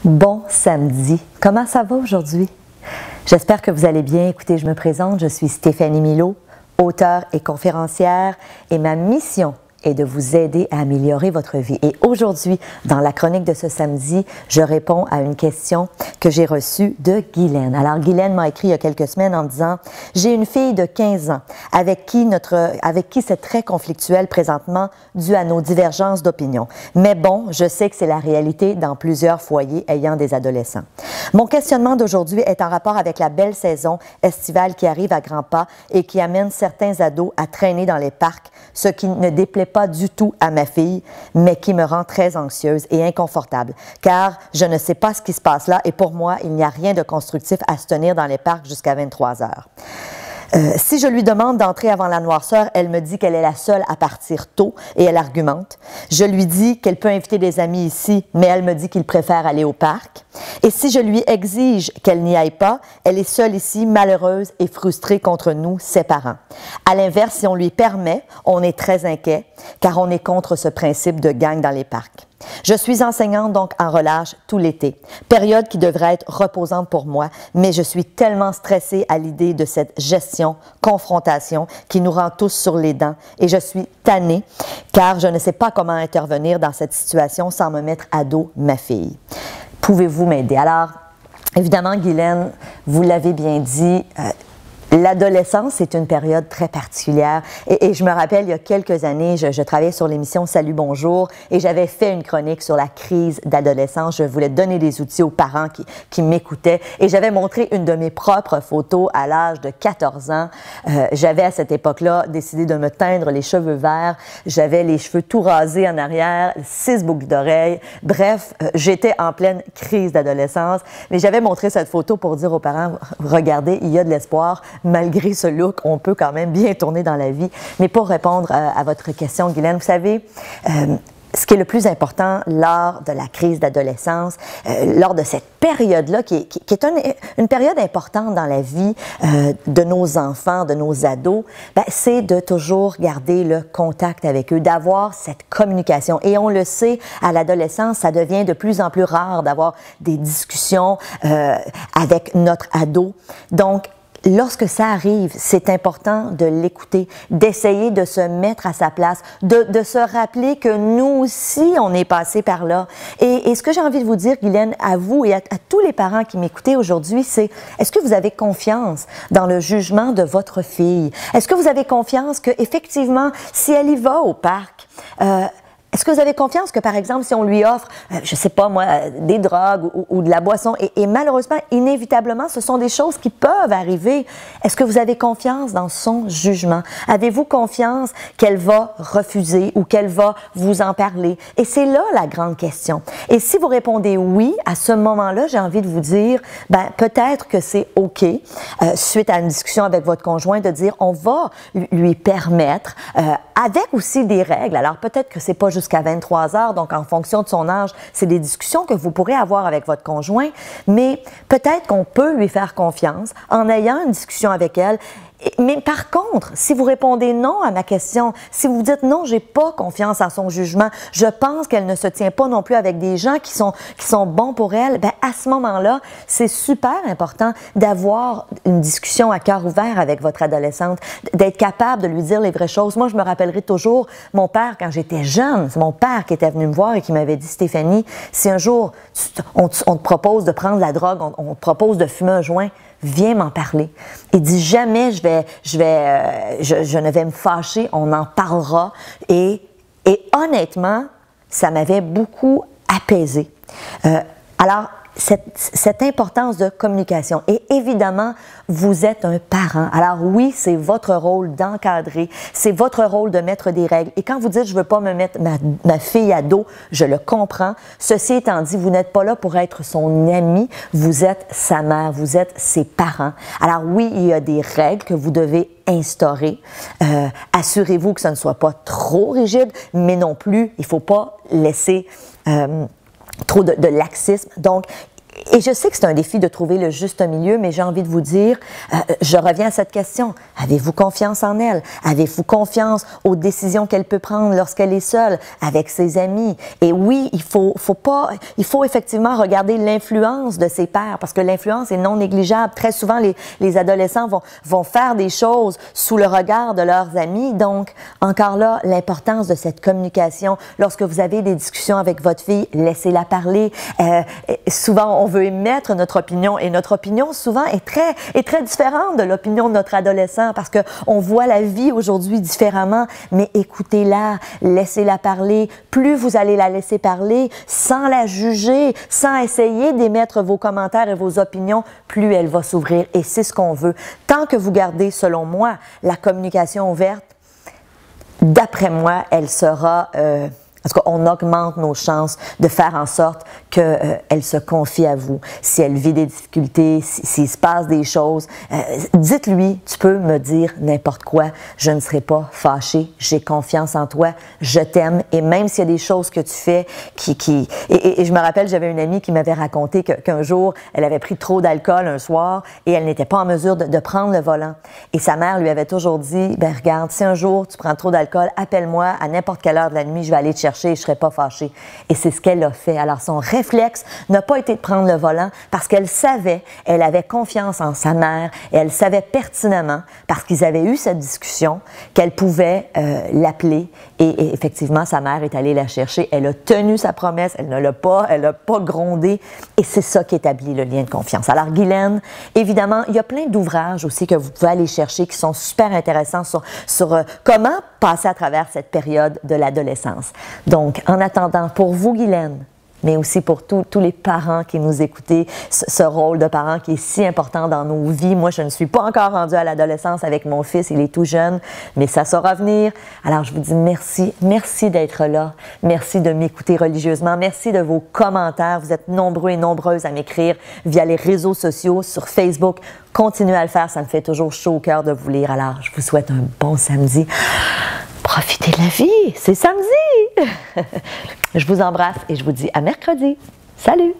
Bon samedi, comment ça va aujourd'hui? J'espère que vous allez bien. Écoutez, je me présente, je suis Stéphanie Milot, auteure et conférencière, et ma mission est de vous aider à améliorer votre vie. Et aujourd'hui, dans la chronique de ce samedi, je réponds à une question que j'ai reçue de Guylaine. Alors, Guylaine m'a écrit il y a quelques semaines en disant « J'ai une fille de 15 ans avec qui c'est très conflictuel présentement dû à nos divergences d'opinion. Mais bon, je sais que c'est la réalité dans plusieurs foyers ayant des adolescents. Mon questionnement d'aujourd'hui est en rapport avec la belle saison estivale qui arrive à grands pas et qui amène certains ados à traîner dans les parcs, ce qui ne déplaît pas du tout à ma fille, mais qui me rend très anxieuse et inconfortable, car je ne sais pas ce qui se passe là et pour moi, il n'y a rien de constructif à se tenir dans les parcs jusqu'à 23 heures. Si je lui demande d'entrer avant la noirceur, elle me dit qu'elle est la seule à partir tôt et elle argumente. Je lui dis qu'elle peut inviter des amis ici, mais elle me dit qu'il préfère aller au parc. Et si je lui exige qu'elle n'y aille pas, elle est seule ici, malheureuse et frustrée contre nous, ses parents. À l'inverse, si on lui permet, on est très inquiet, car on est contre ce principe de gang dans les parcs. Je suis enseignante donc en relâche tout l'été, période qui devrait être reposante pour moi, mais je suis tellement stressée à l'idée de cette gestion, confrontation qui nous rend tous sur les dents et je suis tannée car je ne sais pas comment intervenir dans cette situation sans me mettre à dos ma fille. Pouvez-vous m'aider? Alors, évidemment, Guylaine, vous l'avez bien dit, l'adolescence est une période très particulière et je me rappelle, il y a quelques années, je travaillais sur l'émission Salut, bonjour et j'avais fait une chronique sur la crise d'adolescence. Je voulais donner des outils aux parents qui m'écoutaient et j'avais montré une de mes propres photos à l'âge de 14 ans. J'avais à cette époque-là décidé de me teindre les cheveux verts. J'avais les cheveux tout rasés en arrière, 6 boucles d'oreilles. Bref, j'étais en pleine crise d'adolescence. Mais j'avais montré cette photo pour dire aux parents, regardez, il y a de l'espoir. Malgré ce look, on peut quand même bien tourner dans la vie. Mais pour répondre à votre question, Guylaine, vous savez, ce qui est le plus important lors de la crise d'adolescence, lors de cette période-là, qui est une période importante dans la vie de nos enfants, de nos ados, c'est de toujours garder le contact avec eux, d'avoir cette communication. Et on le sait, à l'adolescence, ça devient de plus en plus rare d'avoir des discussions avec notre ado. Donc, lorsque ça arrive, c'est important de l'écouter, d'essayer de se mettre à sa place, de se rappeler que nous aussi, on est passé par là. Et ce que j'ai envie de vous dire, Guylaine, à vous et à tous les parents qui m'écoutez aujourd'hui, c'est est-ce que vous avez confiance dans le jugement de votre fille? Est-ce que vous avez confiance qu'effectivement, si elle y va au parc, est-ce que vous avez confiance que, par exemple, si on lui offre, je sais pas moi, des drogues ou de la boisson, et malheureusement, inévitablement, ce sont des choses qui peuvent arriver, est-ce que vous avez confiance dans son jugement? Avez-vous confiance qu'elle va refuser ou qu'elle va vous en parler? Et c'est là la grande question. Et si vous répondez oui, à ce moment-là, j'ai envie de vous dire, peut-être que c'est OK, suite à une discussion avec votre conjoint, de dire, on va lui permettre, avec aussi des règles. Alors, peut-être que c'est pas jusqu'à 23 heures, donc en fonction de son âge, c'est des discussions que vous pourrez avoir avec votre conjoint, mais peut-être qu'on peut lui faire confiance en ayant une discussion avec elle. Mais par contre, si vous répondez non à ma question, si vous dites non, j'ai pas confiance en son jugement, je pense qu'elle ne se tient pas non plus avec des gens qui sont bons pour elle, à ce moment-là, c'est super important d'avoir une discussion à cœur ouvert avec votre adolescente, d'être capable de lui dire les vraies choses. Moi, je me rappellerai toujours mon père, quand j'étais jeune, c'est mon père qui était venu me voir et qui m'avait dit, Stéphanie, si un jour on te propose de prendre de la drogue, on te propose de fumer un joint, viens m'en parler. Il dit jamais je ne vais me fâcher, on en parlera. Et honnêtement, ça m'avait beaucoup apaisé. Alors, cette importance de communication. Et évidemment, vous êtes un parent. Alors oui, c'est votre rôle d'encadrer, c'est votre rôle de mettre des règles. Et quand vous dites « je veux pas me mettre ma fille à dos », je le comprends. Ceci étant dit, vous n'êtes pas là pour être son ami, vous êtes sa mère, vous êtes ses parents. Alors oui, il y a des règles que vous devez instaurer. Assurez-vous que ça ne soit pas trop rigide, mais non plus, il ne faut pas laisser trop de laxisme. Donc, Et je sais que c'est un défi de trouver le juste milieu, mais j'ai envie de vous dire, je reviens à cette question. Avez-vous confiance en elle? Avez-vous confiance aux décisions qu'elle peut prendre lorsqu'elle est seule, avec ses amis? Et oui, il faut effectivement regarder l'influence de ses pairs, parce que l'influence est non négligeable. Très souvent, les adolescents vont faire des choses sous le regard de leurs amis. Donc, encore là, l'importance de cette communication. Lorsque vous avez des discussions avec votre fille, laissez-la parler. Souvent, on veut émettre notre opinion et notre opinion souvent est très différente de l'opinion de notre adolescent parce qu'on voit la vie aujourd'hui différemment, mais écoutez-la, laissez-la parler. Plus vous allez la laisser parler sans la juger, sans essayer d'émettre vos commentaires et vos opinions, plus elle va s'ouvrir et c'est ce qu'on veut. Tant que vous gardez, selon moi, la communication ouverte, d'après moi, elle sera... En tout cas, on augmente nos chances de faire en sorte qu'elle se confie à vous. Si elle vit des difficultés, s'il se passe des choses, dites-lui, tu peux me dire n'importe quoi, je ne serai pas fâchée, j'ai confiance en toi, je t'aime. Et même s'il y a des choses que tu fais et je me rappelle, j'avais une amie qui m'avait raconté qu'un jour, elle avait pris trop d'alcool un soir et elle n'était pas en mesure de prendre le volant. Et sa mère lui avait toujours dit, ben regarde, si un jour tu prends trop d'alcool, appelle-moi à n'importe quelle heure de la nuit, je vais aller te chercher et je ne serais pas fâchée. Et c'est ce qu'elle a fait. Alors, son réflexe n'a pas été de prendre le volant parce qu'elle savait, elle avait confiance en sa mère et elle savait pertinemment, parce qu'ils avaient eu cette discussion, qu'elle pouvait l'appeler et effectivement, sa mère est allée la chercher. Elle a tenu sa promesse, elle n'a pas grondé et c'est ça qui établit le lien de confiance. Alors, Guylaine, évidemment, il y a plein d'ouvrages aussi que vous pouvez aller chercher qui sont super intéressants sur comment passer à travers cette période de l'adolescence. Donc, en attendant, pour vous, Guylaine, mais aussi pour tous les parents qui nous écoutez, ce rôle de parent qui est si important dans nos vies. Moi, je ne suis pas encore rendue à l'adolescence avec mon fils, il est tout jeune, mais ça saura venir. Alors, je vous dis merci, merci d'être là, merci de m'écouter religieusement, merci de vos commentaires. Vous êtes nombreux et nombreuses à m'écrire via les réseaux sociaux, sur Facebook. Continuez à le faire, ça me fait toujours chaud au cœur de vous lire. Alors, je vous souhaite un bon samedi. Profitez de la vie, c'est samedi! Je vous embrasse et je vous dis à mercredi. Salut!